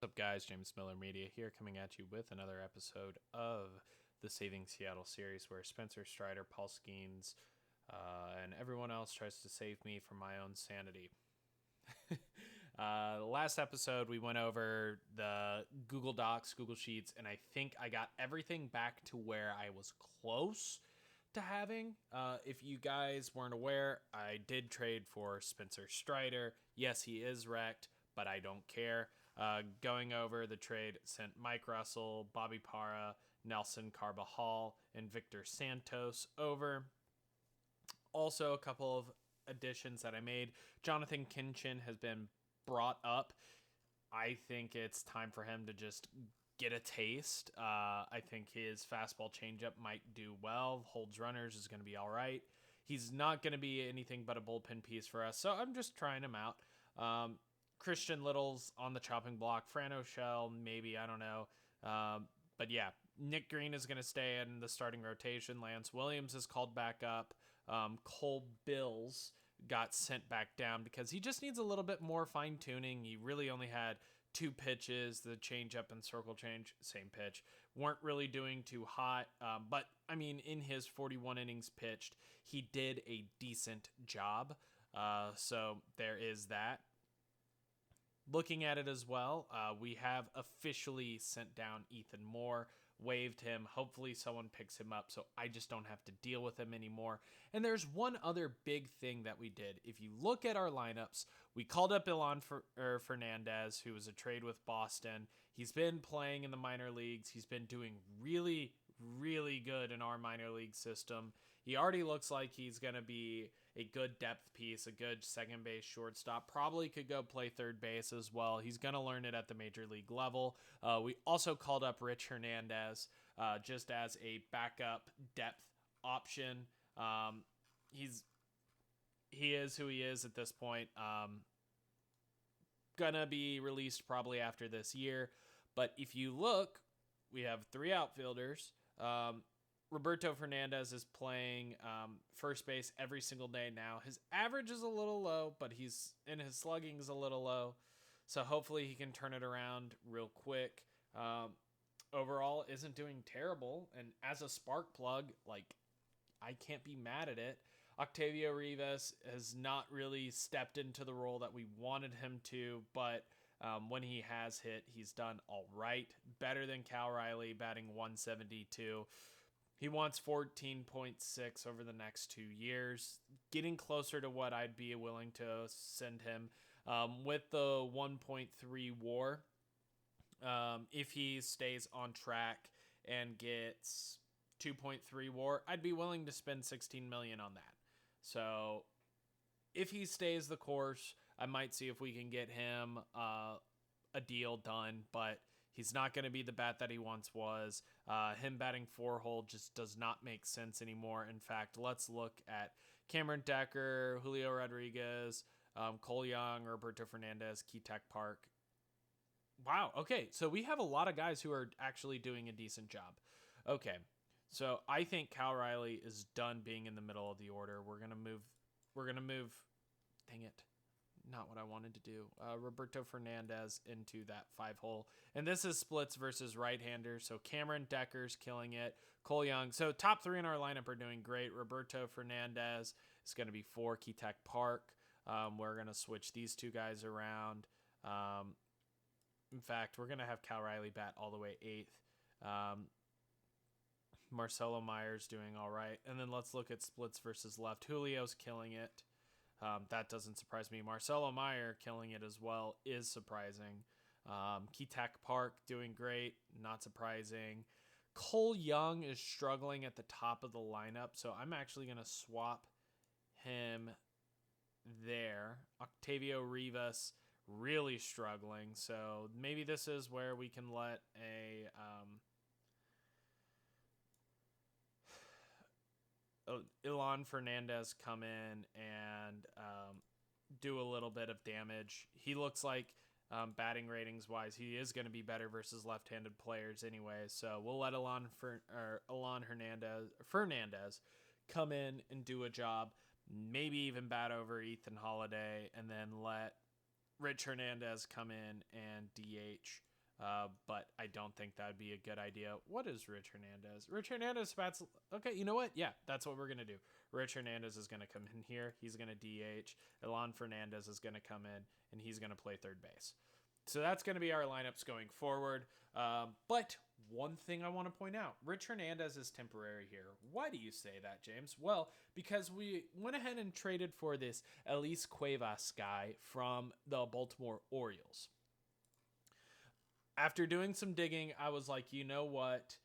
What's up, guys? James Miller Media here, coming at you with another episode of the Saving Seattle series, where Spencer Strider, Paul Skeens, and everyone else tries to save me from my own sanity. Last episode, we went over the Google Docs, Google Sheets, and I think I got everything back to where I was close to having. If you guys weren't aware, I did trade for Spencer Strider. Yes, he is wrecked, but I don't care. Going over the trade sent Mike Russell, Bobby Parra, Nelson Carbajal, and Victor Santos over. Also, a couple of additions that I made. Jonathan Kinchin has been brought up. I think it's time for him to just get a taste. I think his fastball changeup might do well. Holds runners, is going to be all right. He's not going to be anything but a bullpen piece for us, so I'm just trying him out. Christian Little's on the chopping block. Fran O'Shell, maybe, I don't know. But yeah, Nick Green is going to stay in the starting rotation. Lance Williams is called back up. Cole Bills got sent back down because he just needs a little bit more fine tuning. He really only had two pitches, the change up and circle change, same pitch, weren't really doing too hot. But I mean, in his 41 innings pitched, he did a decent job. So there is that. Looking at it as well, we have officially sent down Ethan Moore, waived him. Hopefully someone picks him up so I just don't have to deal with him anymore. And there's one other big thing that we did. If you look at our lineups, we called up Ilan Fernandez, who was a trade with Boston. He's been playing in the minor leagues. He's been doing really, really good in our minor league system. He already looks like he's going to be a good depth piece, a good second base shortstop. Probably could go play third base as well. He's going to learn it at the major league level. We also called up Rich Hernandez just as a backup depth option. He is who he is at this point. Gonna be released probably after this year. But if you look, we have three outfielders. Roberto Fernandez is playing first base every single day now. His average is a little low, but his slugging is a little low. So hopefully he can turn it around real quick. Overall, isn't doing terrible. And as a spark plug, like, I can't be mad at it. Octavio Rivas has not really stepped into the role that we wanted him to, but when he has hit, he's done all right. Better than Cal Riley, batting 172. He wants 14.6 over the next 2 years, getting closer to what I'd be willing to send him. With the 1.3 WAR, if he stays on track and gets 2.3 WAR, I'd be willing to spend $16 million on that. So if he stays the course, I might see if we can get him a deal done, but he's not going to be the bat that he once was. Him batting 4-hole just does not make sense anymore. In fact, let's look at Cameron Decker, Julio Rodriguez, Cole Young, Roberto Fernandez, Ketek Park. Wow, okay, so we have a lot of guys who are actually doing a decent job. Okay, so I think Cal Riley is done being in the middle of the order. We're going to move, dang it, not what I wanted to do. Roberto Fernandez into that 5-hole. And this is splits versus right-handers. So Cameron Decker's killing it. Cole Young. So top three in our lineup are doing great. Roberto Fernandez is going to be 4. Ketek Park. We're going to switch these two guys around. In fact, we're going to have Cal Riley bat all the way 8th. Marcelo Myers doing all right. And then let's look at splits versus left. Julio's killing it. That doesn't surprise me. Marcelo Meyer killing it as well is surprising. Ketek Park doing great, not surprising. Cole Young is struggling at the top of the lineup, so I'm actually going to swap him there. Octavio Rivas really struggling, so maybe this is where we can let Ilan Fernandez come in and do a little bit of damage. He looks like batting ratings wise, he is going to be better versus left-handed players anyway. So we'll let Ilan Fernandez come in and do a job. Maybe even bat over Ethan Holiday, and then let Rich Hernandez come in and DH but I don't think that'd be a good idea. What is Rich Hernandez? Rich Hernandez bats. Okay, you know what? Yeah, that's what we're gonna do. Rich Hernandez is gonna come in here. He's gonna DH. Elon Fernandez is gonna come in, and he's gonna play third base. So that's gonna be our lineups going forward. But one thing I want to point out, Rich Hernandez is temporary here. Why do you say that, James? Well, because we went ahead and traded for this Elise Cuevas guy from the Baltimore Orioles. After doing some digging, I was like, you know what?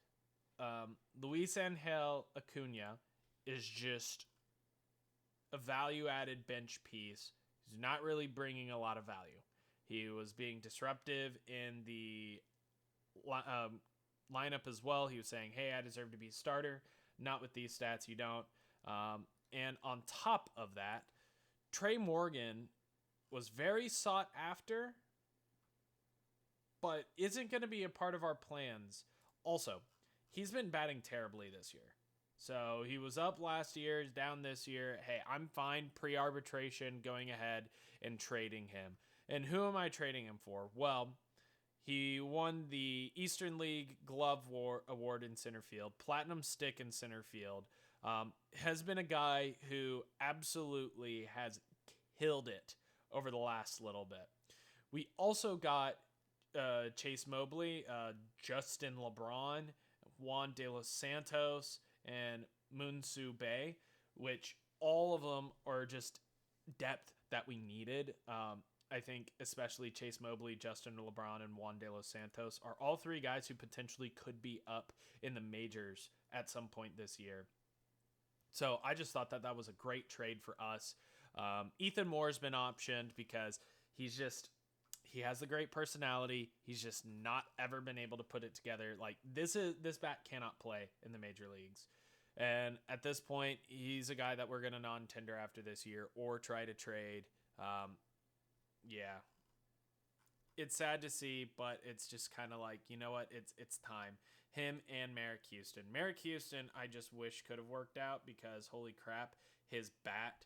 Luis Angel Acuna is just a value-added bench piece. He's not really bringing a lot of value. He was being disruptive in the lineup as well. He was saying, hey, I deserve to be a starter. Not with these stats, you don't. And on top of that, Trey Morgan was very sought after, but isn't going to be a part of our plans. Also, he's been batting terribly this year. So he was up last year, he's down this year. Hey, I'm fine pre-arbitration going ahead and trading him. And who am I trading him for? Well, he won the Eastern League Glove Award in center field, Platinum Stick in center field. Has been a guy who absolutely has killed it over the last little bit. We also got Chase Mobley, Justin LeBron, Juan De Los Santos, and Moon-Soo Bae, which all of them are just depth that we needed. I think especially Chase Mobley, Justin LeBron, and Juan De Los Santos are all three guys who potentially could be up in the majors at some point this year. So I just thought that that was a great trade for us. Ethan Moore's been optioned because he has a great personality. He's just not ever been able to put it together. Like this bat cannot play in the major leagues. And at this point, he's a guy that we're going to non-tender after this year or try to trade. Yeah, it's sad to see, but it's just kind of like, you know what? It's time. Him and Merrick Houston. Merrick Houston, I just wish could have worked out because holy crap, his bat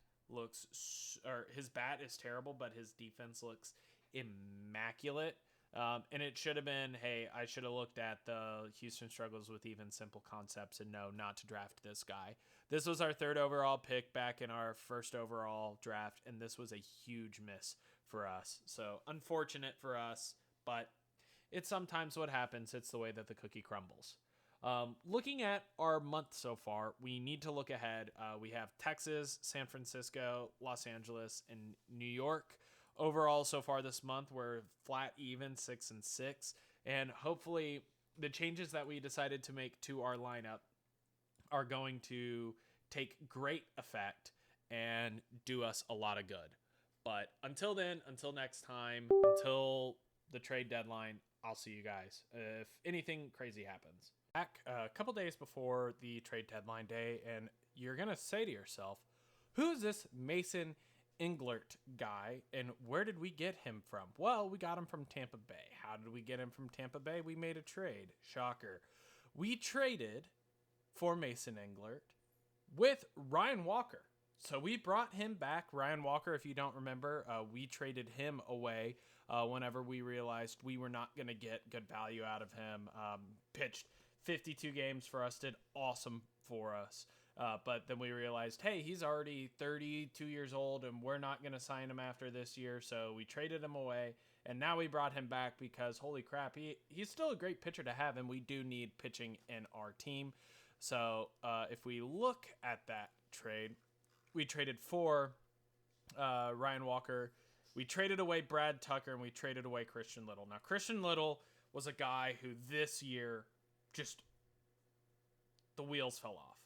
is terrible, but his defense looks immaculate. And it should have been, hey, I should have looked at the Houston struggles with even simple concepts and no, not to draft this guy. This was our third overall pick back in our first overall draft, and this was a huge miss for us. So unfortunate for us, but it's sometimes what happens. It's the way that the cookie crumbles. Looking at our month so far, we need to look ahead. We have Texas, San Francisco, Los Angeles, and New York. Overall, so far this month, we're flat even, 6-6. And hopefully the changes that we decided to make to our lineup are going to take great effect and do us a lot of good. But until then, until next time, until the trade deadline, I'll see you guys if anything crazy happens. Back a couple days before the trade deadline day, and you're going to say to yourself, who's this Mason Englert guy, and where did we get him from? Well, we got him from Tampa Bay. How did we get him from Tampa Bay? We made a trade. Shocker. We traded for Mason Englert with Ryan Walker. So we brought him back. Ryan Walker, if you don't remember, we traded him away whenever we realized we were not going to get good value out of him. Pitched 52 games for us, did awesome for us. But then we realized, hey, he's already 32 years old, and we're not going to sign him after this year. So we traded him away, and now we brought him back because, holy crap, he's still a great pitcher to have, and we do need pitching in our team. So if we look at that trade, we traded for Ryan Walker. We traded away Brad Tucker, and we traded away Christian Little. Now, Christian Little was a guy who this year just the wheels fell off.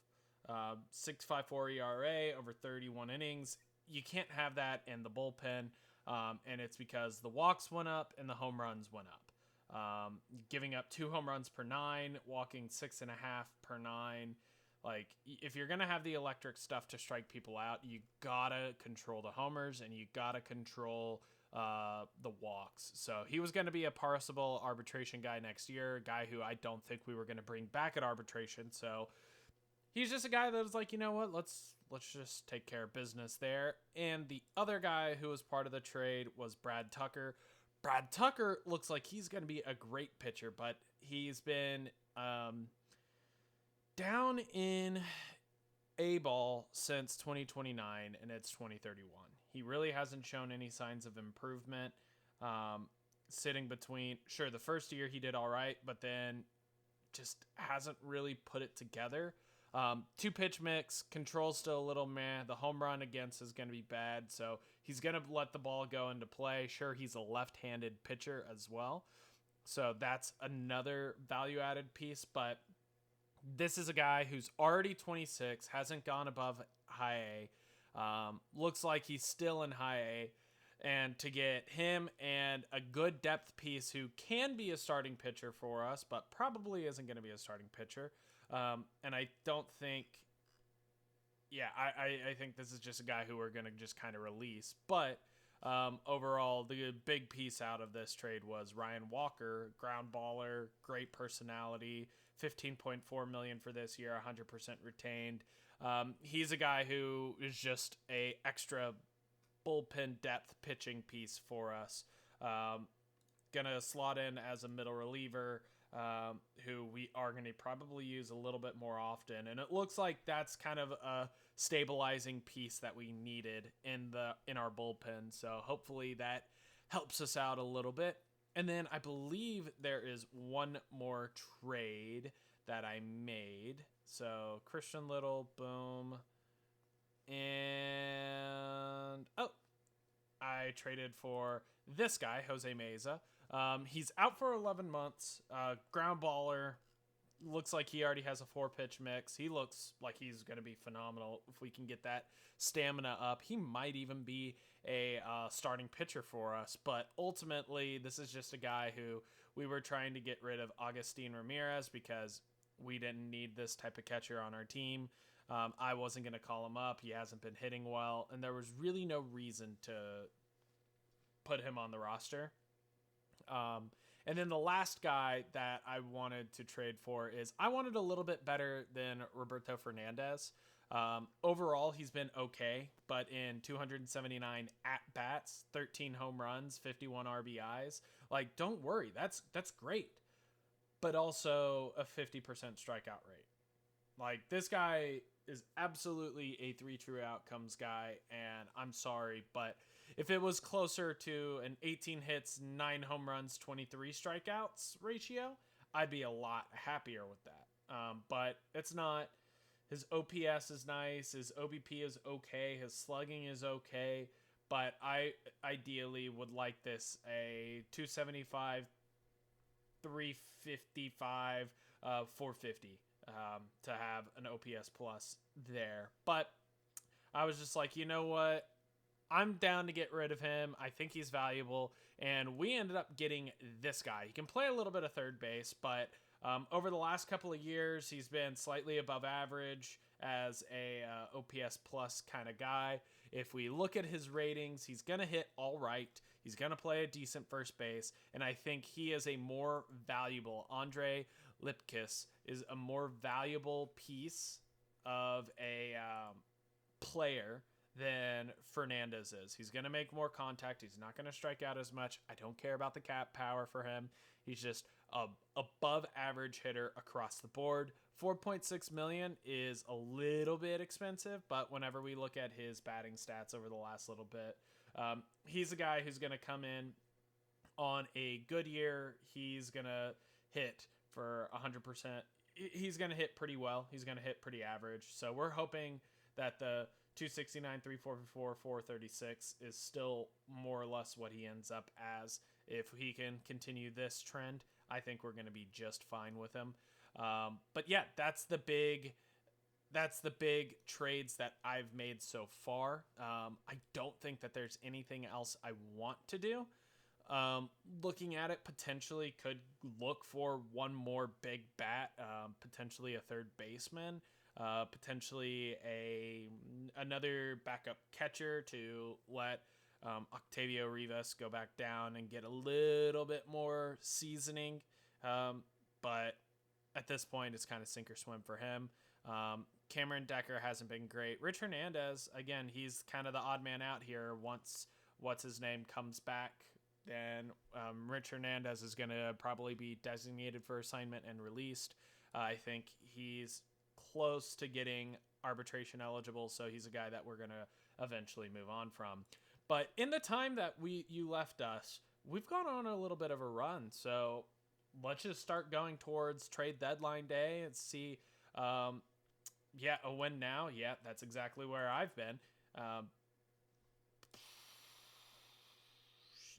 6.54 ERA over 31 innings. You can't have that in the bullpen, and it's because the walks went up and the home runs went up. Giving up 2 home runs per 9, walking 6.5 per 9. Like, if you're gonna have the electric stuff to strike people out, you gotta control the homers and you gotta control the walks. So he was going to be a possible arbitration guy next year, a guy who I don't think we were going to bring back at arbitration. So he's just a guy that was like, you know what, let's just take care of business there. And the other guy who was part of the trade was Brad Tucker. Brad Tucker looks like he's going to be a great pitcher, but he's been down in A ball since 2029, and it's 2031. He really hasn't shown any signs of improvement. Sitting between, sure, the first year he did all right, but then just hasn't really put it together. Two pitch mix, control's still a little meh. The home run against is going to be bad, so he's going to let the ball go into play. Sure, he's a left-handed pitcher as well, so that's another value-added piece, but this is a guy who's already 26, hasn't gone above high A, looks like he's still in high A, and to get him and a good depth piece who can be a starting pitcher for us, but probably isn't going to be a starting pitcher. And I don't think, I think this is just a guy who we're going to just kind of release. But overall, the big piece out of this trade was Ryan Walker, ground baller, great personality, $15.4 million for this year, 100% retained. He's a guy who is just a extra bullpen depth pitching piece for us. Gonna slot in as a middle reliever, who we are going to probably use a little bit more often, and it looks like that's kind of a stabilizing piece that we needed in our bullpen. So hopefully that helps us out a little bit. And then I believe there is one more trade that I made. So Christian Little, boom. And, I traded for this guy, Jose Meza. He's out for 11 months, ground baller. Looks like he already has a 4-pitch mix. He looks like he's going to be phenomenal if we can get that stamina up. He might even be a starting pitcher for us, but ultimately this is just a guy who we were trying to get rid of Agustin Ramirez because we didn't need this type of catcher on our team. I wasn't going to call him up. He hasn't been hitting well, and there was really no reason to put him on the roster. And then the last guy that I wanted to trade for is I wanted a little bit better than Roberto Fernandez. Overall, he's been okay, but in 279 at-bats, 13 home runs, 51 RBIs, like, don't worry, that's great. But also a 50% strikeout rate. Like, this guy is absolutely a 3 true outcomes guy, and I'm sorry, but if it was closer to an 18 hits, 9 home runs, 23 strikeouts ratio, I'd be a lot happier with that. But it's not. His OPS is nice. His OBP is okay. His slugging is okay. But I ideally would like this a 275, 355, 450 to have an OPS plus there. But I was just like, you know what? I'm down to get rid of him. I think he's valuable. And we ended up getting this guy. He can play a little bit of third base, but over the last couple of years, he's been slightly above average as a OPS plus kind of guy. If we look at his ratings, he's going to hit all right. He's going to play a decent first base. And I think he is a more valuable, Andre Lipkis is a more valuable piece of a player than Fernandez is. He's going to make more contact. He's not going to strike out as much. I don't care about the cap power for him. He's just a above average hitter across the board. 4.6 million is a little bit expensive, but whenever we look at his batting stats over the last little bit, he's a guy who's going to come in on a good year. He's going to hit for 100%. He's going to hit pretty well. He's going to hit pretty average. So we're hoping that the 269, 344, 436 is still more or less what he ends up as. If he can continue this trend, I think we're going to be just fine with him. But yeah, that's the big trades that I've made so far. I don't think that there's anything else I want to do. Looking at it, potentially could look for one more big bat, potentially a third baseman. Potentially another backup catcher to let Octavio Rivas go back down and get a little bit more seasoning. But at this point, it's kind of sink or swim for him. Cameron Decker hasn't been great. Rich Hernandez, again, he's kind of the odd man out here once what's-his-name comes back then Rich Hernandez is going to probably be designated for assignment and released. I think he's close to getting arbitration eligible, so he's a guy that we're going to eventually move on from. But in the time that you left us, we've gone on a little bit of a run, so let's just start going towards trade deadline day and see. Yeah, a win now. Yeah, that's exactly where I've been.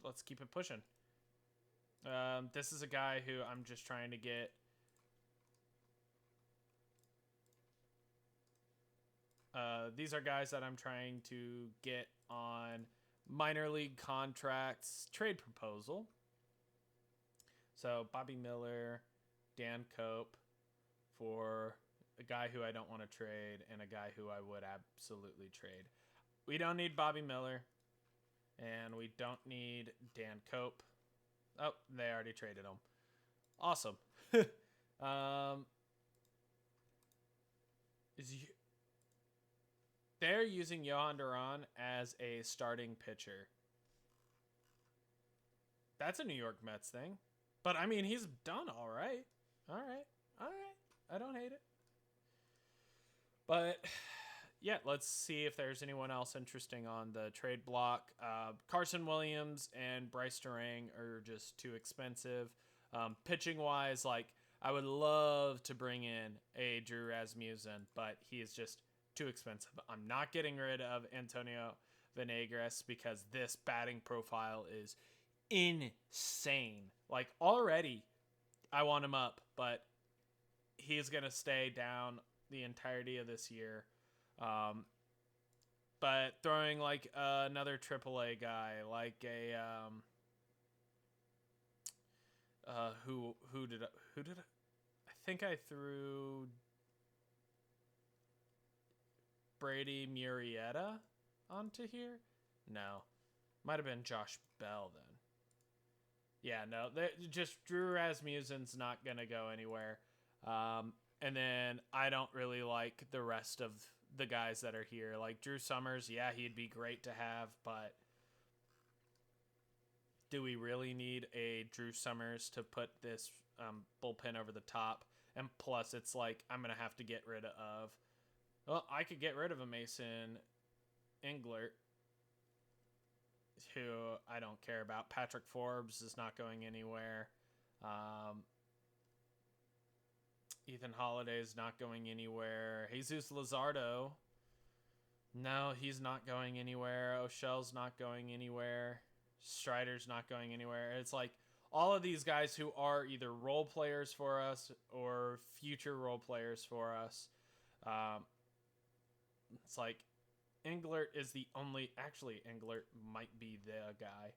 Let's keep it pushing. This is a guy who I'm just trying to get. These are guys that I'm trying to get on minor league contracts trade proposal. So Bobby Miller, Dan Cope for a guy who I don't want to trade and a guy who I would absolutely trade. We don't need Bobby Miller, and we don't need Dan Cope. Oh, they already traded him. Awesome. They're using Johan Duran as a starting pitcher. That's a New York Mets thing. But, I mean, he's done all right. All right. I don't hate it. But, yeah, let's see if there's anyone else interesting on the trade block. Carson Williams and Bryce Durang are just too expensive. Pitching-wise, like, I would love to bring in a Drew Rasmussen, but he is just too expensive. I'm not getting rid of Antonio Venegas because this batting profile is insane. Like, already, I want him up, but he's going to stay down the entirety of this year. But throwing, like, another AAA guy, like a, who did I think I threw Brady Murrieta onto here? No. Might have been Josh Bell then. Yeah, no. Just Drew Rasmussen's not going to go anywhere. And then I don't really like the rest of the guys that are here. Like Drew Summers, yeah, he'd be great to have, but do we really need a Drew Summers to put this bullpen over the top? And plus, it's like I'm going to have to get rid of... Well, I could get rid of a Mason Englert, who I don't care about. Patrick Forbes is not going anywhere. Ethan Holiday is not going anywhere. Jesus Luzardo, no, he's not going anywhere. O'Shell's not going anywhere. Strider's not going anywhere. It's like all of these guys who are either role players for us or future role players for us. It's like Englert is the only... Actually, Englert might be the guy.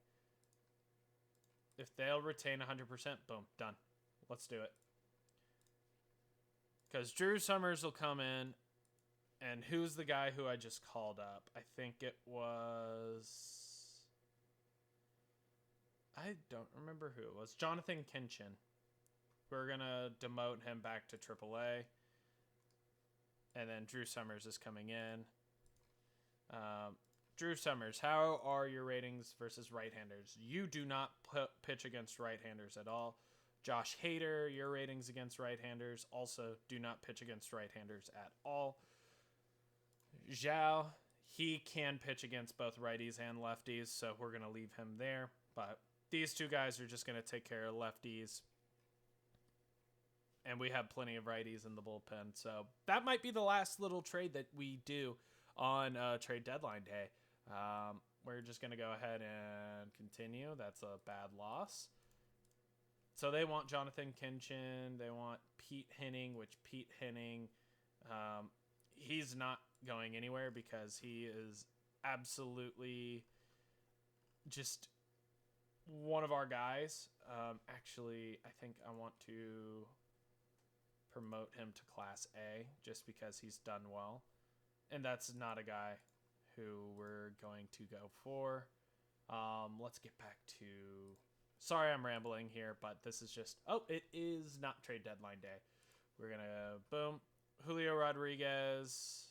If they'll retain 100%, boom, done. Let's do it. Because Drew Summers will come in, and who's the guy who I just called up? I think it was... I don't remember who it was. Jonathan Kinchin. We're going to demote him back to AAA. And then Drew Summers is coming in. Drew Summers, how are your ratings versus right-handers? You do not pitch against right-handers at all. Josh Hader, your ratings against right-handers also do not pitch against right-handers at all. Zhao, he can pitch against both righties and lefties, so we're going to leave him there. But these two guys are just going to take care of lefties. And we have plenty of righties in the bullpen. So that might be the last little trade that we do on trade deadline day. We're just going to go ahead and continue. That's a bad loss. So they want Jonathan Kinchin. They want Pete Henning, which Pete Henning, he's not going anywhere because he is absolutely just one of our guys. Actually, I think I want to promote him to Class A just because he's done well. And that's not a guy who we're going to go for. Let's get back to... Sorry I'm rambling here, but this is just... Oh, it is not trade deadline day. We're going to... Boom. Julio Rodriguez,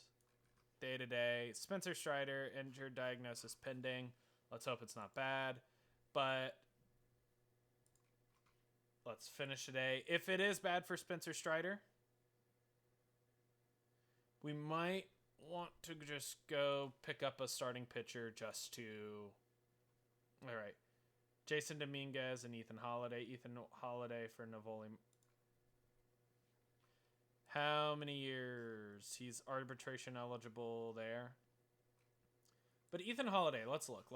day-to-day. Spencer Strider, injured diagnosis pending. Let's hope it's not bad. But Let's finish today. If it is bad for Spencer Strider, we might want to just go pick up a starting pitcher just to... All right. Jason Dominguez and Ethan Holiday. Ethan Holiday for Navoli. How many years? He's arbitration eligible there. But Ethan Holiday, let's look.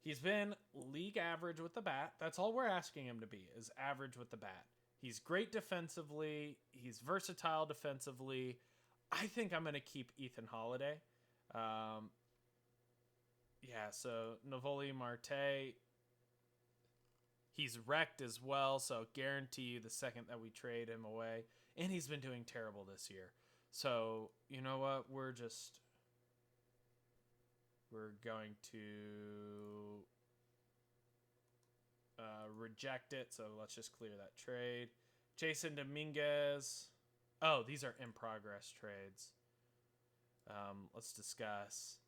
He's been league average with the bat. That's all we're asking him to be, is average with the bat. He's great defensively. He's versatile defensively. I think I'm going to keep Ethan Holiday. So Navoli Marte, he's wrecked as well, so guarantee you the second that we trade him away. And he's been doing terrible this year. So, you know what? We're going to reject it. So let's just clear that trade. Jason Dominguez. Oh, these are in progress trades. Let's discuss.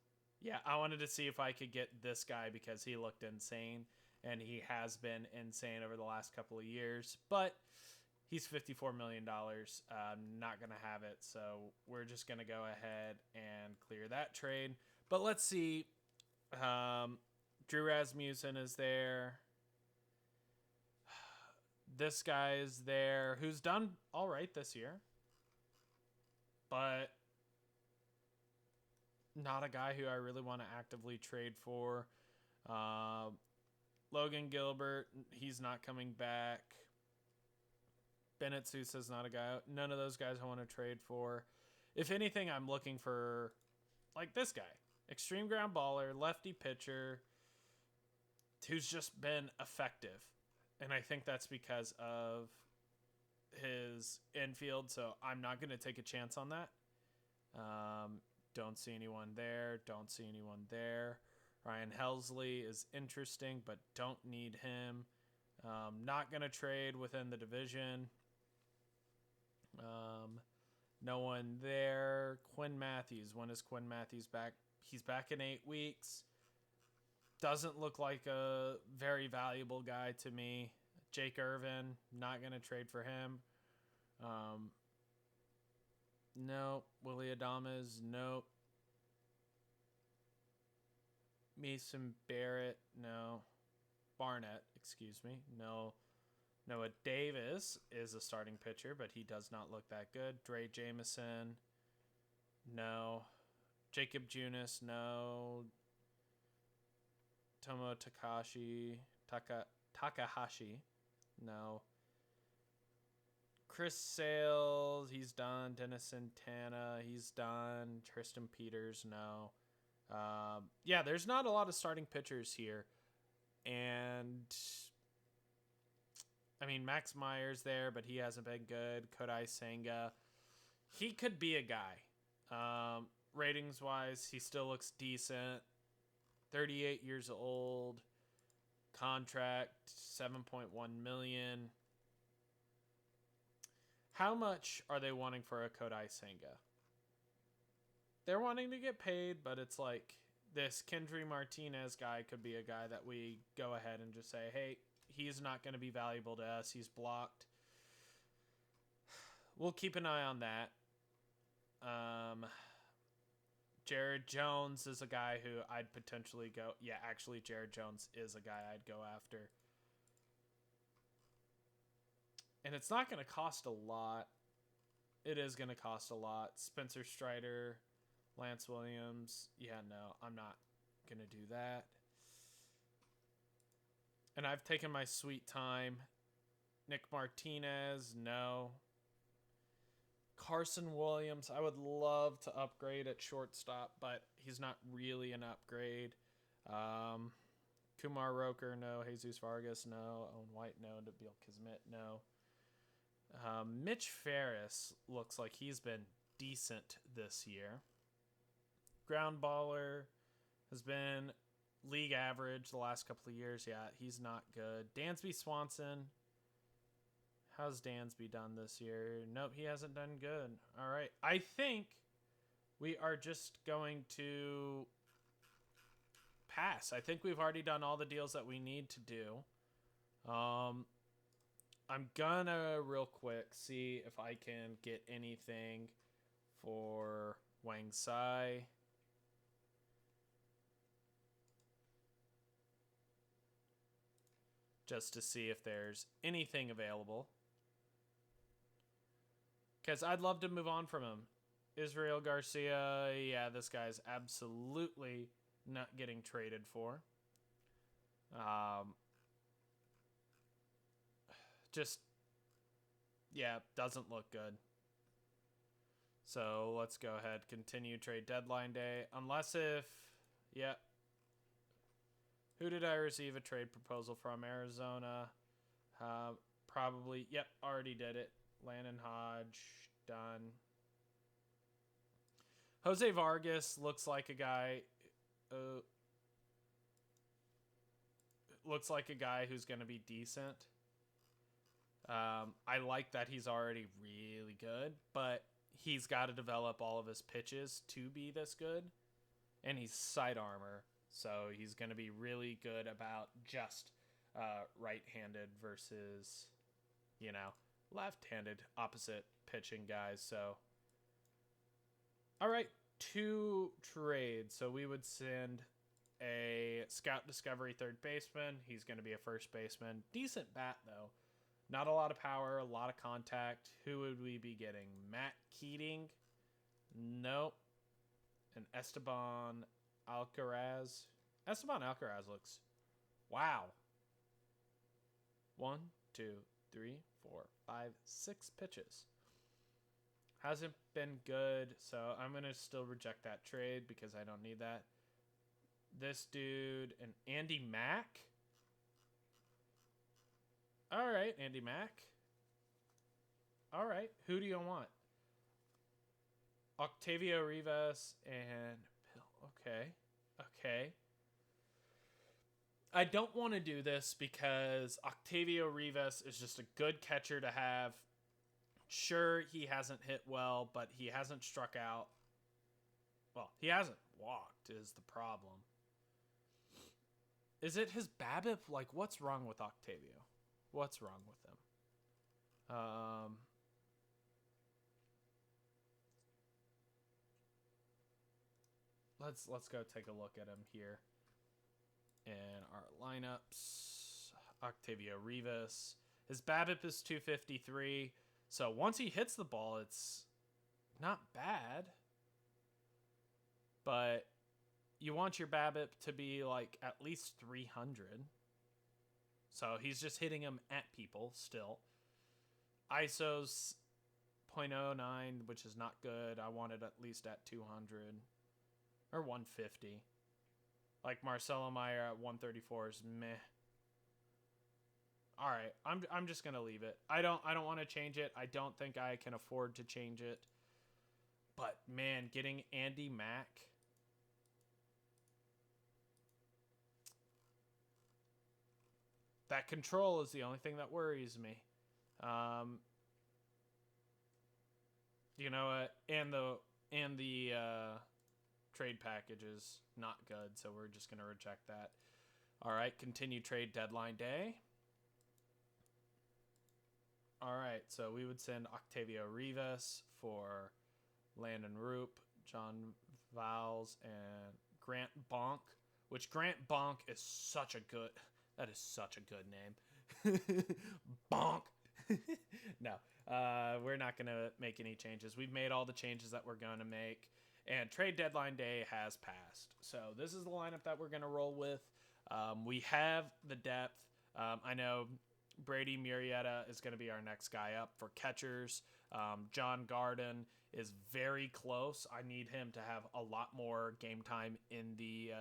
Yeah, I wanted to see if I could get this guy because he looked insane. And he has been insane over the last couple of years. But he's $54 million. Not going to have it. So we're just going to go ahead and clear that trade. But let's see. Drew Rasmussen is there. This guy is there, who's done all right this year. But not a guy who I really want to actively trade for. Logan Gilbert, he's not coming back. Bennett Sousa's not a guy. None of those guys I want to trade for. If anything, I'm looking for like this guy. Extreme ground baller, lefty pitcher, who's just been effective. And I think that's because of his infield, so I'm not going to take a chance on that. Don't see anyone there. Don't see anyone there. Ryan Helsley is interesting, but don't need him. Not going to trade within the division. No one there. Quinn Matthews. When is Quinn Matthews back? He's back in 8 weeks. Doesn't look like a very valuable guy to me. Jake Irvin, not going to trade for him. No. Willie Adames, nope. Mason Barrett, no. Barnett, excuse me, no. Noah Davis is a starting pitcher, but he does not look that good. Dre Jameson, no. Jacob Junis, no. Tomo Takahashi, no. Chris Sales, he's done. Dennis Santana, he's done. Tristan Peters, no. There's not a lot of starting pitchers here. And, I mean, Max Meyer's there, but he hasn't been good. Kodai Senga, he could be a guy. Ratings-wise, he still looks decent. 38 years old. Contract, $7.1 million. How much are they wanting for a Kodai Senga? They're wanting to get paid, but it's like this Kendry Martinez guy could be a guy that we go ahead and just say, hey, he's not going to be valuable to us. He's blocked. We'll keep an eye on that. Jared Jones is a guy who I'd potentially go. Yeah, actually, Jared Jones is a guy I'd go after. And it's not going to cost a lot. It is going to cost a lot. Spencer Strider, Lance Williams. Yeah, no, I'm not going to do that. And I've taken my sweet time. Nick Martinez, no. Carson Williams, I would love to upgrade at shortstop, but he's not really an upgrade. Kumar Roker, no. Jesus Vargas, no. Owen White, no. Nabil Kismet, no. Mitch Ferris looks like he's been decent this year. Ground baller has been league average the last couple of years. Yeah, he's not good. Dansby Swanson. How's Dansby done this year? Nope, he hasn't done good. All right. I think we are just going to pass. I think we've already done all the deals that we need to do. I'm gonna real quick see if I can get anything for Wang Sai. Just to see if there's anything available. Because I'd love to move on from him. Israel Garcia, yeah, this guy's absolutely not getting traded for. Just, yeah, doesn't look good. So let's go ahead, continue trade deadline day. Unless if, yeah. Who did I receive a trade proposal from? Arizona. Probably, yep, already did it. Landon Hodge, done. Jose Vargas looks like a guy. Looks like a guy who's going to be decent. I like that he's already really good, but he's got to develop all of his pitches to be this good. And he's side armor, so he's going to be really good about just right-handed versus, left-handed opposite pitching guys. So, all right, 2 trades. So we would send a Scout Discovery third baseman. He's going to be a first baseman. Decent bat, though. Not a lot of power, a lot of contact. Who would we be getting? Matt Keating? Nope. And Esteban Alcaraz. Esteban Alcaraz looks... Wow. 1, 2, 3, 4, 5, 6 pitches. Hasn't been good, so I'm going to still reject that trade because I don't need that. This dude, and Andy Mack? All right, Andy Mack. All right, who do you want? Octavio Rivas and Bill. Okay. I don't want to do this because Octavio Rivas is just a good catcher to have. Sure, he hasn't hit well, but he hasn't struck out. Well, he hasn't walked is the problem. Is it his BABIP? Like, what's wrong with Octavio? What's wrong with him? Let's go take a look at him here in our lineups. Octavio Rivas. His BABIP is 253. So once he hits the ball, it's not bad. But you want your BABIP to be like at least 300. So he's just hitting them at people still. ISO's 0.09, which is not good. I want it at least at 200 or 150. Like Marcelo Meyer at 134 is meh. All right, I'm just gonna leave it. I don't want to change it. I don't think I can afford to change it. But man, getting Andy Mack. That control is the only thing that worries me. You know what? And the trade package is not good, so we're just gonna reject that. All right, continue trade deadline day. All right, so we would send Octavio Rivas for Landon Roop, John Vowles, and Grant Bonk, which Grant Bonk is such a good... That is such a good name. Bonk. No, we're not going to make any changes. We've made all the changes that we're going to make, and trade deadline day has passed. So this is the lineup that we're going to roll with. We have the depth. I know Brady Murrieta is going to be our next guy up for catchers. John Garden is very close. I need him to have a lot more game time in the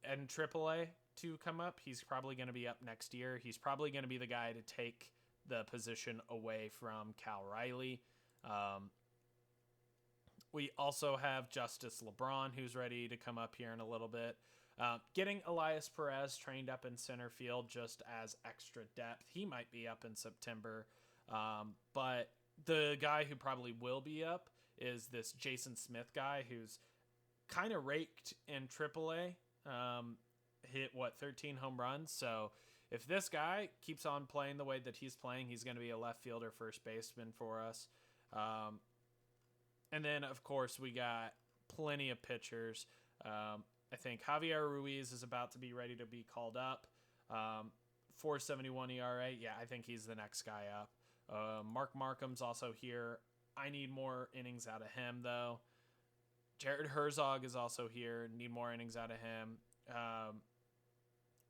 AAA to come up. He's probably going to be up next year. He's probably going to be the guy to take the position away from Cal Riley. We also have Justice LeBron, who's ready to come up here in a little bit. Getting Elias Perez trained up in center field just as extra depth. He might be up in September. But the guy who probably will be up is this Jason Smith guy who's kind of raked in AAA. Hit 13 home runs, so if this guy keeps on playing the way that he's playing, he's going to be a left fielder, first baseman for us. And then, of course, we got plenty of pitchers. I think Javier Ruiz is about to be ready to be called up. 4.71 ERA. Yeah, I think he's the next guy up. Mark Markham's also here. I need more innings out of him, though. Jared Herzog is also here. Need more innings out of him.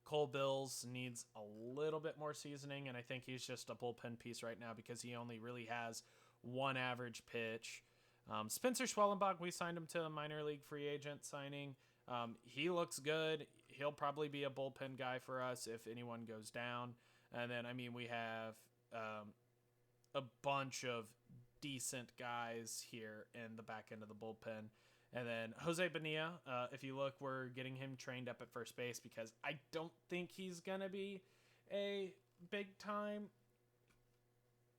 Cole Bills needs a little bit more seasoning, and I think he's just a bullpen piece right now because he only really has one average pitch. Spencer Schwellenbach, we signed him to a minor league free agent signing. He looks good. He'll probably be a bullpen guy for us if anyone goes down. And then, we have a bunch of decent guys here in the back end of the bullpen. And then Jose Bonilla, if you look, we're getting him trained up at first base because I don't think he's going to be a big-time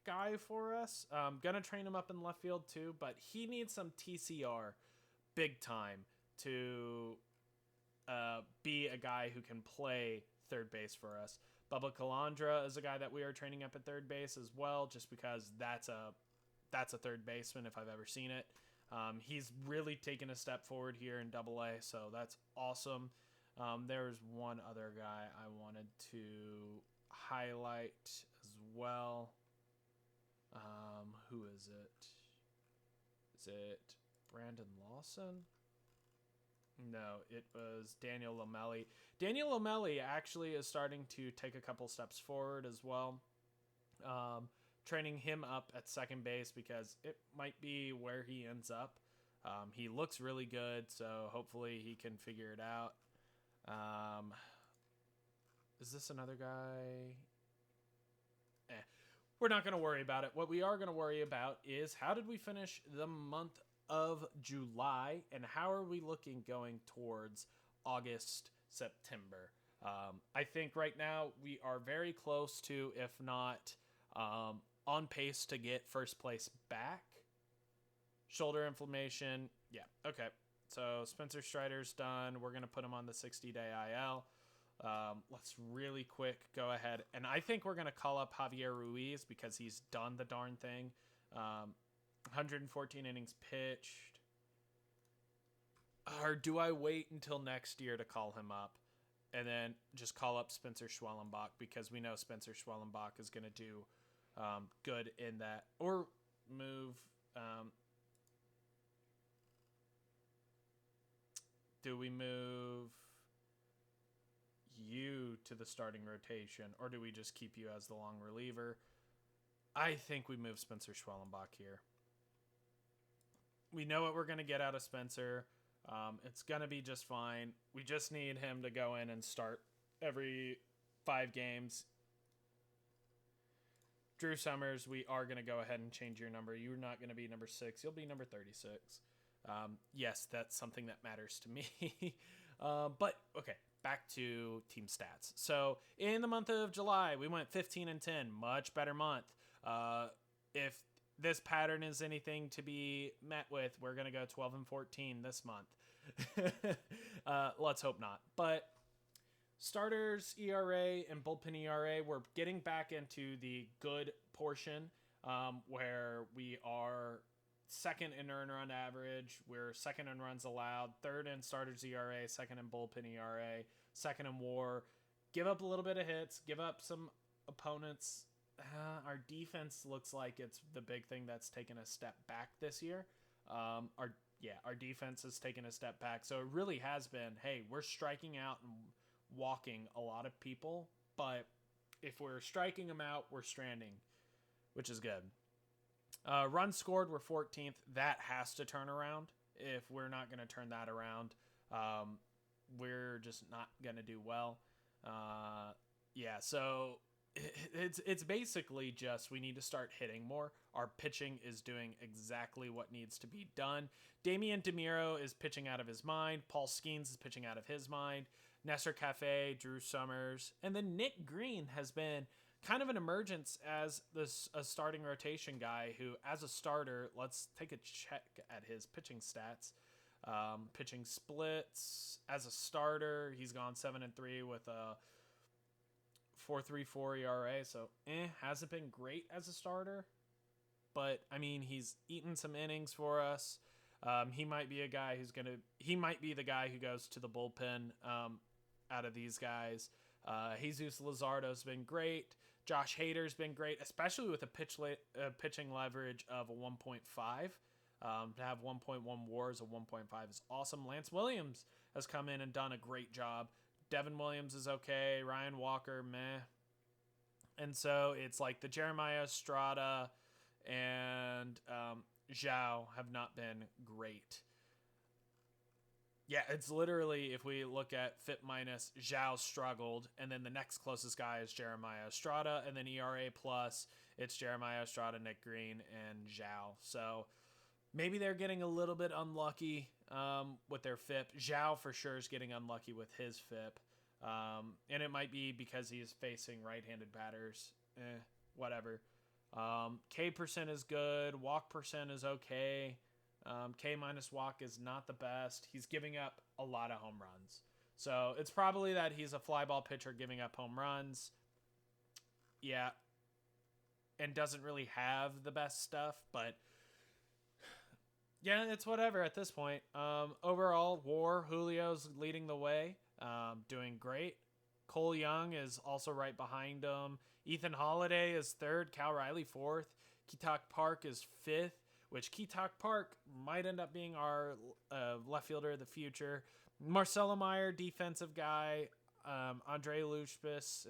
guy for us. Gonna train him up in left field too, but he needs some TCR big time to be a guy who can play third base for us. Bubba Calandra is a guy that we are training up at third base as well, just because that's a third baseman if I've ever seen it. He's really taken a step forward here in Double-A, so that's awesome. There's one other guy I wanted to highlight as well. Who is it? Is it Brandon Lawson? No, it was Daniel Lomelli. Daniel Lomelli actually is starting to take a couple steps forward as well. Training him up at second base because it might be where he ends up. He looks really good, so hopefully he can figure it out. Is this another guy? We're not going to worry about it. What we are going to worry about is how did we finish the month of July, and how are we looking going towards August, September? I think right now we are very close to, if not on pace to get first place back. Shoulder inflammation. Yeah, okay. So Spencer Strider's done. We're going to put him on the 60-day IL. Let's really quick go ahead. And I think we're going to call up Javier Ruiz because he's done the darn thing. 114 innings pitched. Or do I wait until next year to call him up and then just call up Spencer Schwellenbach because we know Spencer Schwellenbach is going to do good in that. Or move... do we move you to the starting rotation, or do we just keep you as the long reliever? I think we move Spencer Schwellenbach here. We know what we're going to get out of Spencer. It's going to be just fine. We just need him to go in and start every 5 games. Drew Summers, we are going to go ahead and change your number. You're not going to be number 6. You'll be number 36. Yes, that's something that matters to me. But, okay, back to team stats. So, in the month of July, we went 15-10. Much better month. If this pattern is anything to be met with, we're going to go 12-14 this month. Let's hope not. But starters ERA and bullpen ERA, we're getting back into the good portion where we are second in earned run average. We're second in runs allowed, third in starters ERA, second in bullpen ERA, second in WAR. Give up a little bit of hits, give up some opponents. Our defense looks like it's the big thing that's taken a step back this year. Our defense has taken a step back. So it really has been, hey, we're striking out and walking a lot of people, but if we're striking them out, we're stranding, which is good. Runs scored, we're 14th. That has to turn around. If we're not going to turn that around, we're just not going to do well. So it's basically just we need to start hitting more. Our pitching is doing exactly what needs to be done. Damian DeMiro is pitching out of his mind. Paul Skeens is pitching out of his mind. Nestor Cafe, Drew Summers, and then Nick Green has been kind of an emergence as a starting rotation guy who, as a starter, let's take a check at his pitching stats. Pitching splits as a starter, he's gone 7-3 with a 4.34 ERA, so hasn't been great as a starter. But I mean, he's eaten some innings for us. He might be a guy he might be the guy who goes to the bullpen out of these guys. Jesus Luzardo's been great. Josh Hader's been great, especially with a pitching leverage of a 1.5. To have 1.1 WARs, a 1.5 is awesome. Lance Williams has come in and done a great job. Devin Williams is okay. Ryan Walker, meh. And so it's like the Jeremiah Estrada and Zhao have not been great. Yeah, it's literally, if we look at FIP minus, Zhao struggled, and then the next closest guy is Jeremiah Estrada, and then ERA plus, it's Jeremiah Estrada, Nick Green, and Zhao. So maybe they're getting a little bit unlucky with their FIP. Zhao for sure is getting unlucky with his FIP. And it might be because he's facing right-handed batters. Whatever. K percent is good. Walk percent is okay. K minus walk is not the best. He's giving up a lot of home runs. So it's probably that he's a fly ball pitcher giving up home runs. Yeah. And doesn't really have the best stuff, but yeah, it's whatever at this point. Overall, WAR, Julio's leading the way, doing great. Cole Young is also right behind him. Ethan Holiday is third. Cal Riley fourth. Keatok Park is fifth, which Keatok Park might end up being our left fielder of the future. Marcelo Meyer, defensive guy. Andre Lipicus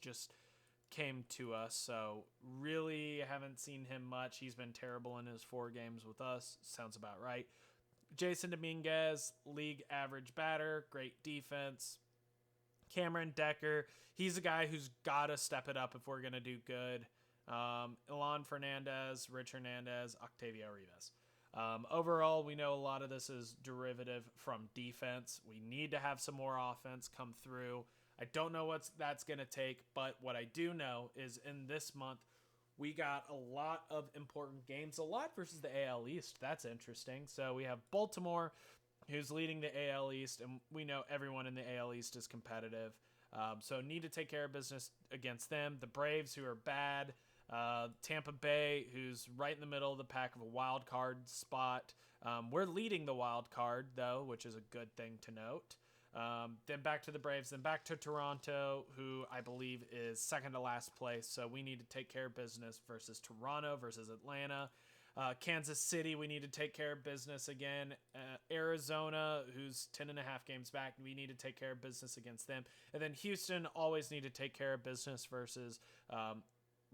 just came to us, so really haven't seen him much. He's been terrible in his 4 games with us. Sounds about right. Jason Dominguez, league average batter, great defense. Cameron Decker, he's a guy who's got to step it up if we're going to do good. Ilan Fernandez, Rich Hernandez, Octavio Rivas. Overall, we know a lot of this is derivative from defense. We need to have some more offense come through. I don't know what that's going to take, but what I do know is in this month, we got a lot of important games, a lot versus the AL East. That's interesting. So we have Baltimore, who's leading the AL East, and we know everyone in the AL East is competitive. So need to take care of business against them. The Braves, who are bad. Tampa Bay, who's right in the middle of the pack of a wild card spot. We're leading the wild card, though, which is a good thing to note. Then back to the Braves, then back to Toronto, who I believe is second to last place. So we need to take care of business versus Toronto versus Atlanta. Kansas City, we need to take care of business again. Arizona, who's 10.5 games back, we need to take care of business against them. And then Houston, always need to take care of business versus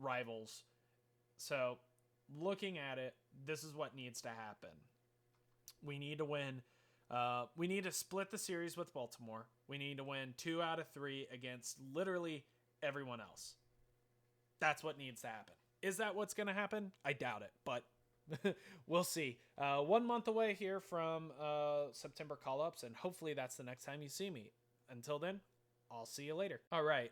rivals. So looking at it, this is what needs to happen. We need to win. We need to split the series with Baltimore. We need to win 2 out of 3 against literally everyone else. That's what needs to happen. Is that what's going to happen? I doubt it, but we'll see. 1 month away here from September call-ups, and hopefully that's the next time you see me. Until then, I'll see you later. All right,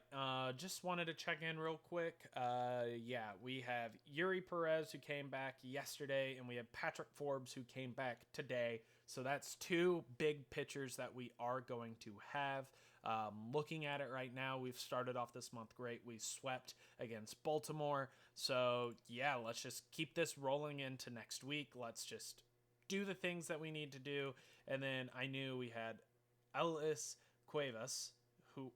just wanted to check in real quick. Yeah, we have Yuri Perez, who came back yesterday, and we have Patrick Forbes, who came back today. So that's 2 big pitchers that we are going to have. Looking at it right now, we've started off this month great. We swept against Baltimore. So, yeah, let's just keep this rolling into next week. Let's just do the things that we need to do. And then I knew we had Ellis Cuevas, who,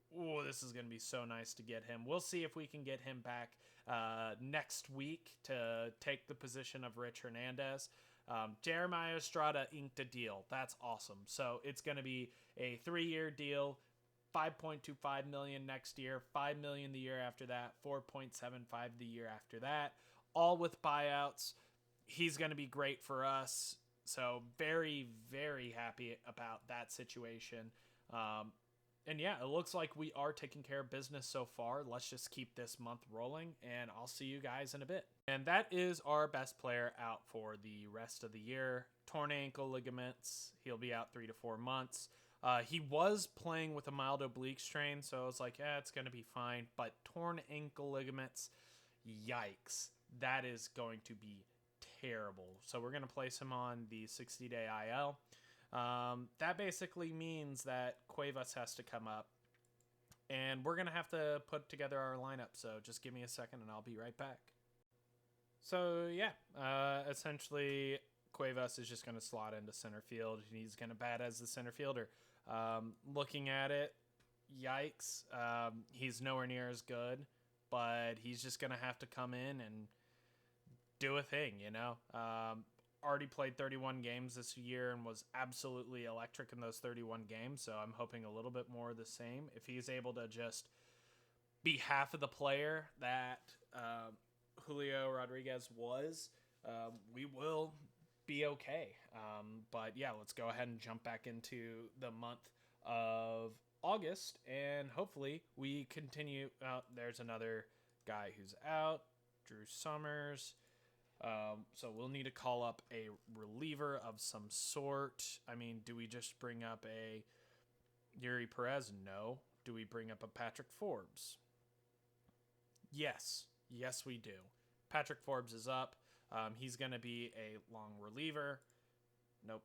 this is going to be so nice to get him. We'll see if we can get him back next week to take the position of Rich Hernandez. Jeremiah Estrada inked a deal. That's awesome. So it's going to be a 3-year deal, $5.25 million next year, $5 million the year after that, $4.75 the year after that, all with buyouts. He's going to be great for us. So very, very happy about that situation. And yeah, it looks like we are taking care of business so far. Let's just keep this month rolling, and I'll see you guys in a bit. And that is our best player out for the rest of the year. Torn ankle ligaments. He'll be out 3 to 4 months. He was playing with a mild oblique strain, so I was like, it's going to be fine. But torn ankle ligaments, yikes. That is going to be terrible. So we're going to place him on the 60-day IL. That basically means that Cuevas has to come up, and we're going to have to put together our lineup. So just give me a second and I'll be right back. So, yeah, essentially, Cuevas is just going to slot into center field. He's going to bat as the center fielder. Looking at it, yikes. He's nowhere near as good, but he's just going to have to come in and do a thing, you know? Already played 31 games this year and was absolutely electric in those 31 games, so I'm hoping a little bit more of the same. If he's able to just be half of the player that Julio Rodriguez was, we will be okay. But yeah, let's go ahead and jump back into the month of August, and hopefully we continue. There's another guy who's out, Drew Summers. So we'll need to call up a reliever of some sort. I mean, do we just bring up a Yuri Perez? No. Do we bring up a Patrick Forbes? Yes. Yes, we do. Patrick Forbes is up. He's going to be a long reliever. Nope.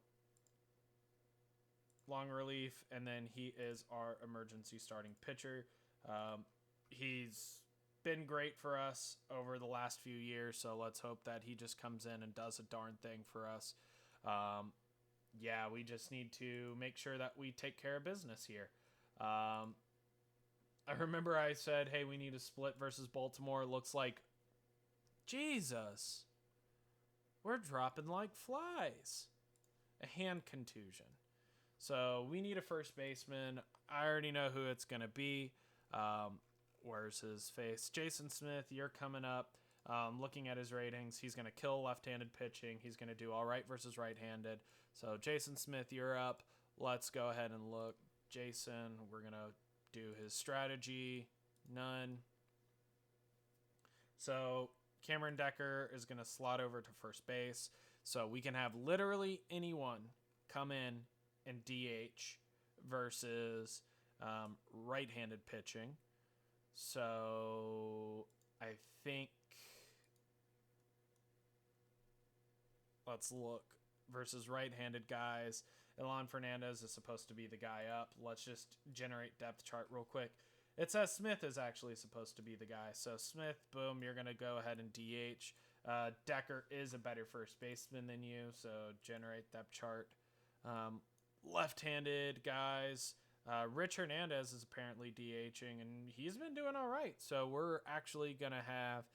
Long relief. And then he is our emergency starting pitcher. He's been great for us over the last few years, so let's hope that he just comes in and does a darn thing for us. Yeah, we just need to make sure that we take care of business here. I remember I said, hey, we need a split versus Baltimore. It looks like, Jesus, we're dropping like flies. A hand contusion. So we need a first baseman. I already know who it's going to be. Where's his face? Jason Smith, you're coming up. Looking at his ratings, he's going to kill left-handed pitching. He's going to do all right versus right-handed. So Jason Smith, you're up. Let's go ahead and look. Jason, we're going to do his strategy. None. So Cameron Decker is going to slot over to first base. So we can have literally anyone come in and DH versus right-handed pitching. So I think, let's look, versus right-handed guys. Elon Fernandez is supposed to be the guy up. Let's just generate depth chart real quick. It says Smith is actually supposed to be the guy. So Smith, boom, you're going to go ahead and DH. Decker is a better first baseman than you, so generate depth chart. Left-handed guys. Rich Hernandez is apparently DHing, and he's been doing all right. So we're actually going to have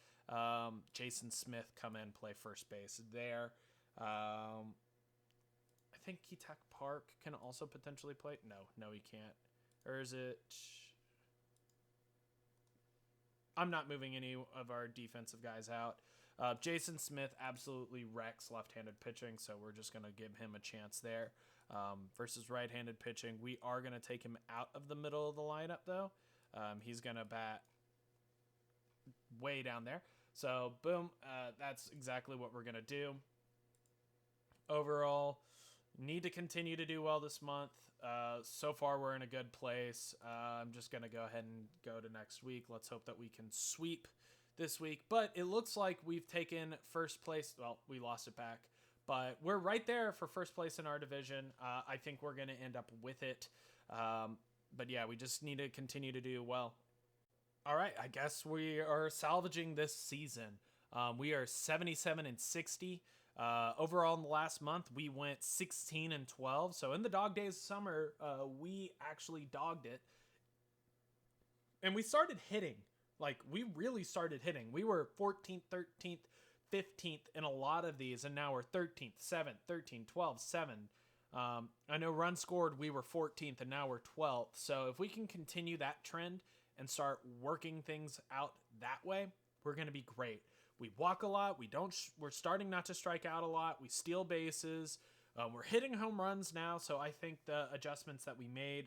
Jason Smith come in play first base there. I think Ketak Park can also potentially play. No, he can't. Or is it? I'm not moving any of our defensive guys out. Jason Smith absolutely wrecks left-handed pitching, so we're just going to give him a chance there. Versus right-handed pitching, we are going to take him out of the middle of the lineup, though. He's going to bat way down there. So, boom, that's exactly what we're going to do. Overall, need to continue to do well this month. So far, we're in a good place. I'm just going to go ahead and go to next week. Let's hope that we can sweep this week. But it looks like we've taken first place. Well, we lost it back. But we're right there for first place in our division. I think we're going to end up with it. But yeah, we just need to continue to do well. All right, I guess we are salvaging this season. We are 77-60. Overall in the last month, we went 16-12. So in the dog days of summer, we actually dogged it. And we started hitting. Like, we really started hitting. We were 14th, 13th, 15th in a lot of these, and now we're 13th, 7th, 13th, 12th, 7. I know run scored, we were 14th, and now we're 12th. So if we can continue that trend and start working things out that way, we're going to be great. We walk a lot. We're starting not to strike out a lot. We steal bases. We're hitting home runs now, so I think the adjustments that we made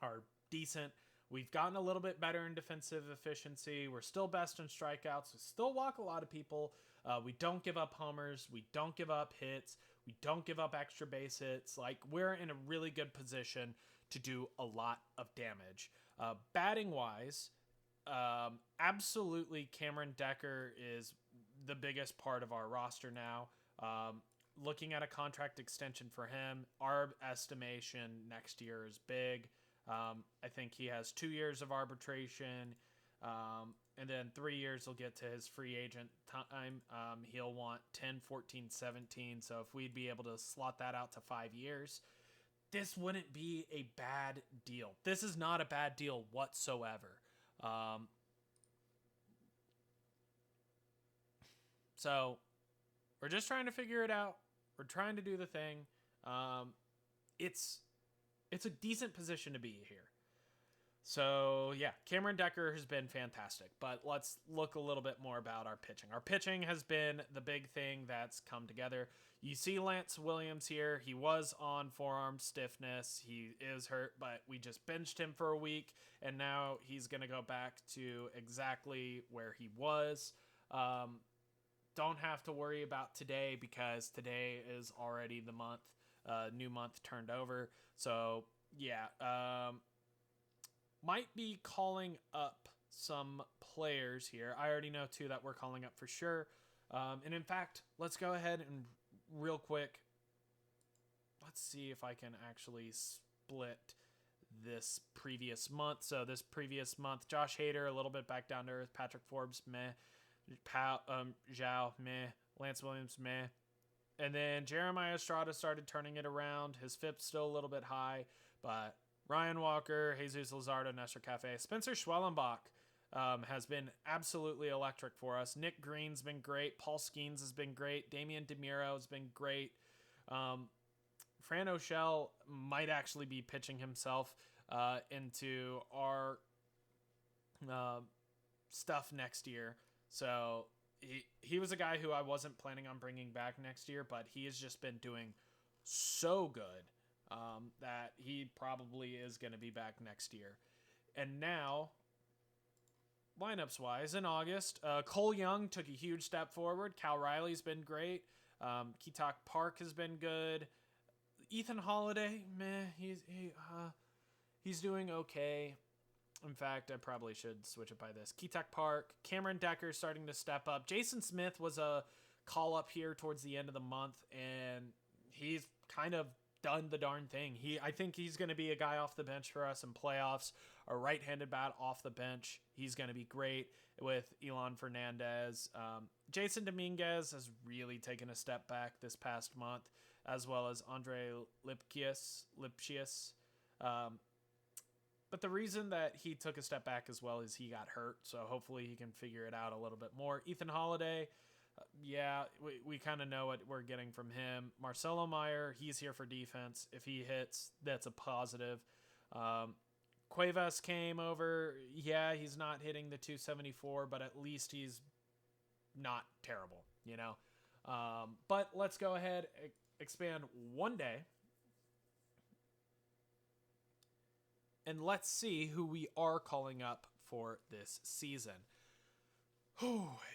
are decent. We've gotten a little bit better in defensive efficiency. We're still best in strikeouts. We still walk a lot of people. We don't give up homers. We don't give up hits. We don't give up extra base hits. Like, we're in a really good position to do a lot of damage. Batting-wise, absolutely Cameron Decker is the biggest part of our roster now. Looking at a contract extension for him, our estimation next year is big. I think he has 2 years of arbitration, and then 3 years he'll get to his free agent time. He'll want 10, 14, 17. So if we'd be able to slot that out to 5 years, this wouldn't be a bad deal. This is not a bad deal whatsoever. So we're just trying to figure it out. We're trying to do the thing. It's a decent position to be here. So yeah, Cameron Decker has been fantastic, but let's look a little bit more about our pitching. Our pitching has been the big thing that's come together. You see Lance Williams here. He was on forearm stiffness. He is hurt, but we just benched him for a week, and now he's going to go back to exactly where he was. Don't have to worry about today because today is already the month, new month turned over. So yeah, might be calling up some players here. I already know 2 that we're calling up for sure. And in fact, let's go ahead and real quick, let's see if I can actually split this previous month. So this previous month, Josh Hader, a little bit back down to earth. Patrick Forbes, meh. Zhao, meh. Lance Williams, meh. And then Jeremiah Estrada started turning it around. His FIP's still a little bit high, but Ryan Walker, Jesus Luzardo, Nestor Cafe, Spencer Schwellenbach has been absolutely electric for us. Nick Green's been great. Paul Skeens has been great. Damian DeMiro has been great. Fran O'Shell might actually be pitching himself into our stuff next year. So he was a guy who I wasn't planning on bringing back next year, but he has just been doing so good that he probably is going to be back next year. And now, lineups-wise, in August, Cole Young took a huge step forward. Cal Riley's been great. Keetak Park has been good. Ethan Holiday, meh, he's doing okay. In fact, I probably should switch it by this. Keetak Park, Cameron Decker starting to step up. Jason Smith was a call-up here towards the end of the month, and he's kind of done the darn thing. I think he's going to be a guy off the bench for us in playoffs, a right-handed bat off the bench. He's going to be great with Elon Fernandez. Jason Dominguez has really taken a step back this past month, as well as Andre Lipsius. But the reason that he took a step back as well is he got hurt, so hopefully he can figure it out a little bit more. Ethan Holiday, we kind of know what we're getting from him. Marcelo Meyer, he's here for defense. If he hits, that's a positive. Cuevas came over. Yeah, he's not hitting the 274, but at least he's not terrible, you know? But let's go ahead, expand one day, and let's see who we are calling up for this season.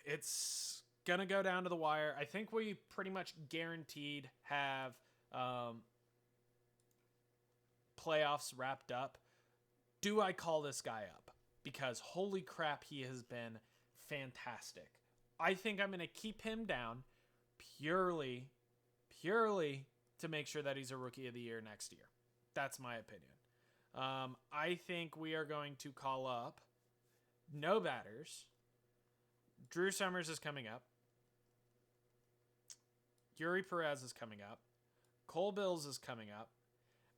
It's going to go down to the wire. I think we pretty much guaranteed have playoffs wrapped up. Do I call this guy up? Because holy crap, he has been fantastic. I think I'm going to keep him down purely to make sure that he's a Rookie of the Year next year. That's my opinion. I think we are going to call up no batters. Drew Summers is coming up. Yuri Perez is coming up. Cole Bills is coming up.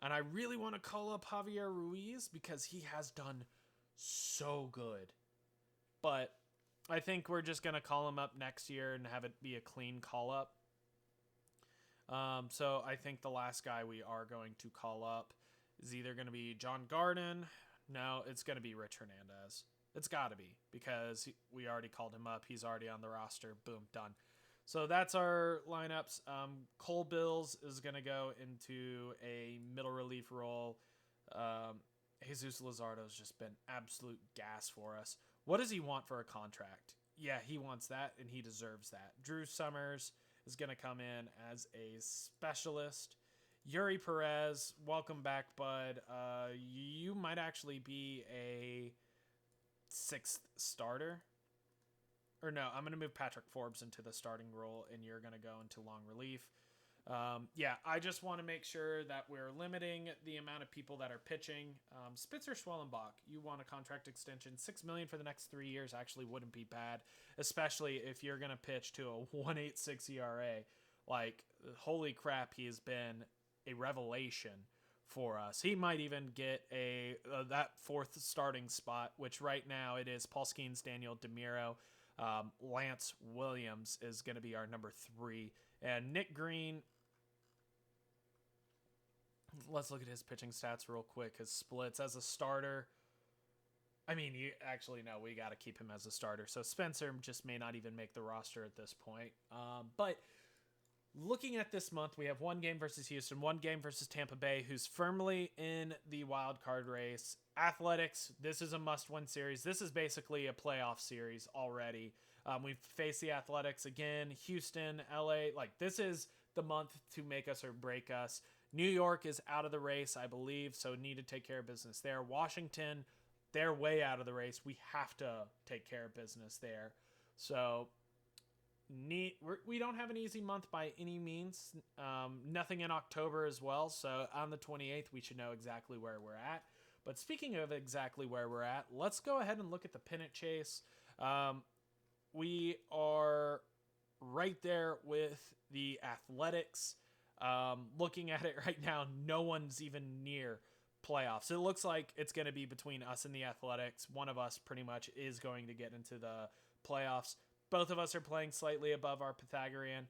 And I really want to call up Javier Ruiz because he has done so good. But I think we're just going to call him up next year and have it be a clean call up. So I think the last guy we are going to call up is either going to be John Garden. No, it's going to be Rich Hernandez. It's got to be because we already called him up. He's already on the roster. Boom, done. So that's our lineups. Cole Bills is going to go into a middle relief role. Jesus Luzardo has just been absolute gas for us. What does he want for a contract? Yeah, he wants that, and he deserves that. Drew Summers is going to come in as a specialist. Yuri Perez, welcome back, bud. You might actually be a 6th starter. Or no, I'm going to move Patrick Forbes into the starting role, and you're going to go into long relief. Yeah, I just want to make sure that we're limiting the amount of people that are pitching. Spitzer Schwellenbach, you want a contract extension. $6 million for the next 3 years actually wouldn't be bad, especially if you're going to pitch to a 1.86 ERA. Like, holy crap, he has been a revelation for us. He might even get that fourth starting spot, which right now it is Paul Skeens, Daniel DeMiro. Lance Williams is going to be our number 3. And Nick Green, let's look at his pitching stats real quick. His splits as a starter. I mean, you actually know we got to keep him as a starter. So Spencer just may not even make the roster at this point. But looking at this month, we have one game versus Houston, one game versus Tampa Bay, who's firmly in the wild card race. Athletics, this is a must-win series. This is basically a playoff series already. We've faced the Athletics again, Houston, LA. Like, this is the month to make us or break us. New York is out of the race, I believe, so need to take care of business there. Washington, they're way out of the race. We have to take care of business there. So we don't have an easy month by any means. Nothing in October as well. So on the 28th, we should know exactly where we're at. But speaking of exactly where we're at, let's go ahead and look at the pennant chase. We are right there with the Athletics. Looking at it right now, no one's even near playoffs. It looks like it's going to be between us and the Athletics. One of us pretty much is going to get into the playoffs. Both of us are playing slightly above our Pythagorean.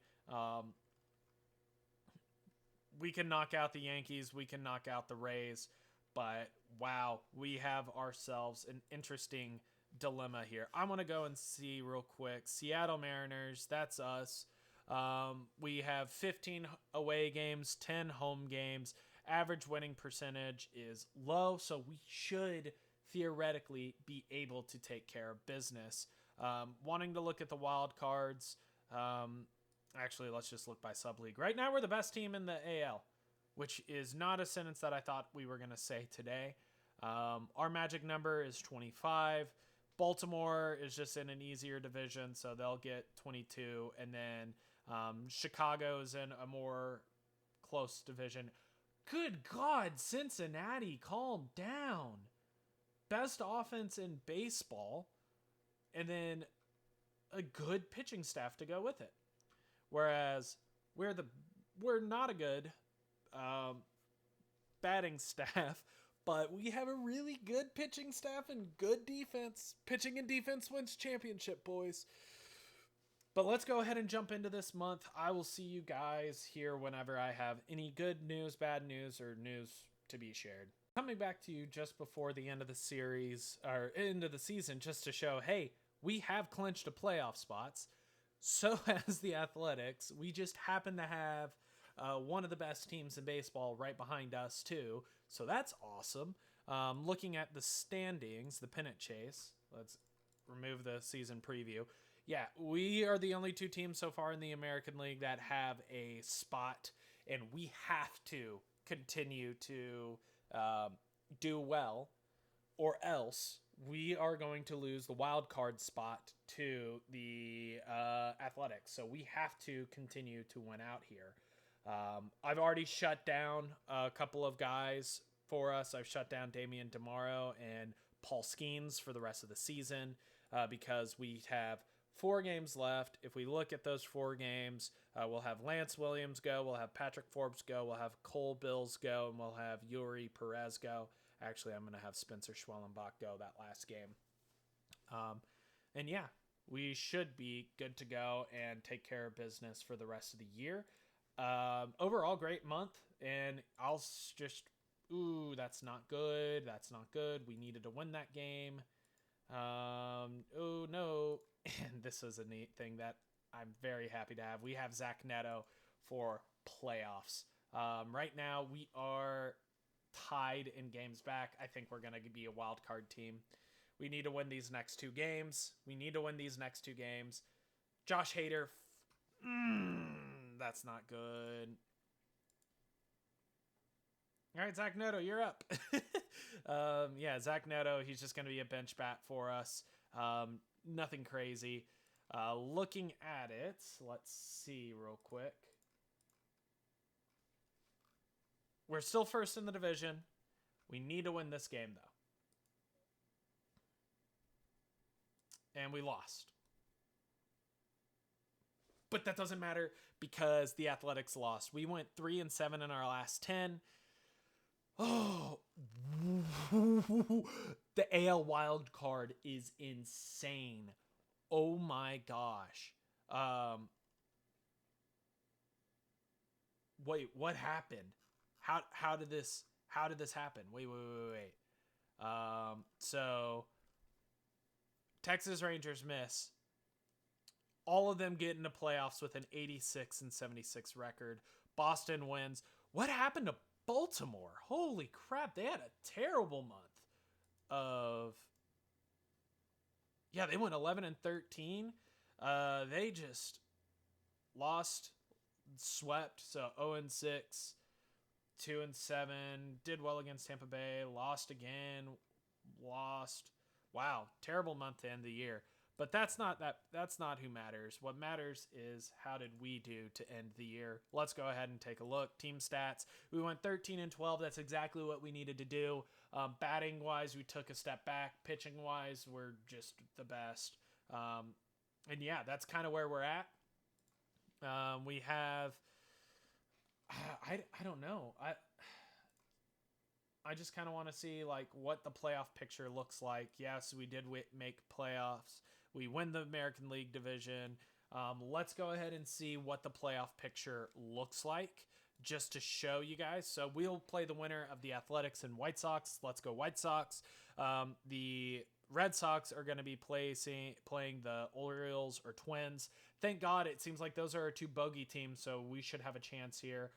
We can knock out the Yankees. We can knock out the Rays. But, wow, we have ourselves an interesting dilemma here. I want to go and see real quick. Seattle Mariners, that's us. We have 15 away games, 10 home games. Average winning percentage is low, so we should theoretically be able to take care of business. Wanting to look at the wild cards. Actually, let's just look by sub-league. Right now, we're the best team in the AL, which is not a sentence that I thought we were going to say today. Our magic number is 25. Baltimore is just in an easier division, so they'll get 22. And then Chicago's in a more close division. Good God, Cincinnati, calm down. Best offense in baseball. And then a good pitching staff to go with it. Whereas we're not a good batting staff, but we have a really good pitching staff and good defense. Pitching and defense wins championship, boys. But let's go ahead and jump into this month. I will see you guys here whenever I have any good news, bad news, or news to be shared. Coming back to you just before the end of the series, or end of the season, just to show, hey, we have clinched a playoff spots. So has the Athletics. We just happen to have one of the best teams in baseball right behind us, too. So that's awesome. Looking at the standings, the pennant chase. Let's remove the season preview. Yeah, we are the only 2 teams so far in the American League that have a spot, and we have to continue to do well, or else we are going to lose the wild card spot to the Athletics. So we have to continue to win out here. I've already shut down a couple of guys for us. I've shut down Damian DeMaro and Paul Skeens for the rest of the season because we have 4 games left. If we look at those 4 games, we'll have Lance Williams go, we'll have Patrick Forbes go, we'll have Cole Bills go, and we'll have Yuri Perez go. Actually, I'm going to have Spencer Schwellenbach go that last game. And yeah, we should be good to go and take care of business for the rest of the year. Overall, great month. And I'll just, that's not good. That's not good. We needed to win that game. Oh, no. And this is a neat thing that I'm very happy to have. We have Zach Neto for playoffs. Right now, we are tied in games back. I think we're going to be a wild card team. We need to win these next 2 games. Josh Hader, that's not good. All right, Zach Neto, you're up. Zach Neto, he's just going to be a bench bat for us. Nothing crazy. Looking at it, let's see real quick. We're still first in the division. We need to win this game, though. And we lost. But that doesn't matter because the Athletics lost. We went 3-7 in our last 10. Oh, the AL wild card is insane. Oh my gosh. Wait, what happened? How did this happen? Wait. So Texas Rangers miss. All of them get into playoffs with an 86-76 record. Boston wins. What happened to Baltimore? Holy crap, they had a terrible month of... Yeah, they went 11-13. They just lost, swept, so 0-6, 2-7, did well against Tampa Bay, lost again, lost. Wow, terrible month to end the year. But that's not who matters. What matters is how did we do to end the year. Let's go ahead and take a look. Team stats. We went 13-12. That's exactly what we needed to do. Batting wise, we took a step back. Pitching wise, we're just the best. And yeah, that's kind of where we're at. We have, I don't know. I just kind of want to see like what the playoff picture looks like. Yes, we did make playoffs. We win the American League division. Let's go ahead and see what the playoff picture looks like just to show you guys. So we'll play the winner of the Athletics and White Sox. Let's go White Sox. The Red Sox are going to be playing the Orioles or Twins. Thank God it seems like those are our two bogey teams, so we should have a chance here.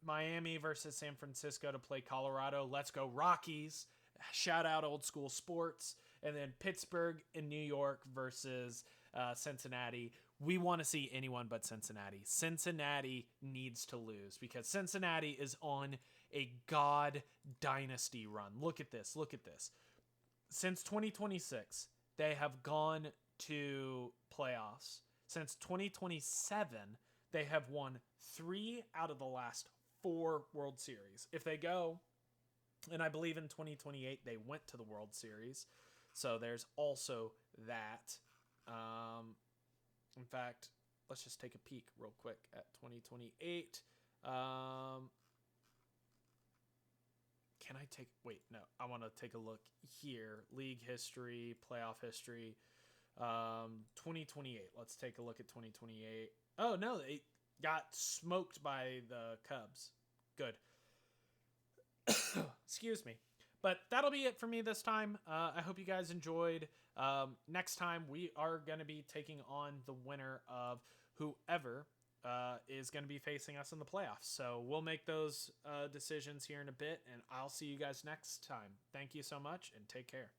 Miami versus San Francisco to play Colorado. Let's go Rockies. Shout out Old School Sports. And then Pittsburgh and New York versus Cincinnati. We want to see anyone but Cincinnati. Cincinnati needs to lose because Cincinnati is on a god dynasty run. Look at this. Since 2026, they have gone to playoffs. Since 2027, they have won 3 out of the last 4 World Series. If they go, and I believe in 2028, they went to the World Series. So there's also that. In fact, let's just take a peek real quick at 2028. Can I take... Wait, no. I want to take a look here. League history, playoff history. 2028. Let's take a look at 2028. Oh, no. They got smoked by the Cubs. Good. Excuse me. But that'll be it for me this time. I hope you guys enjoyed. Next time, we are going to be taking on the winner of whoever is going to be facing us in the playoffs. So we'll make those decisions here in a bit, and I'll see you guys next time. Thank you so much, and take care.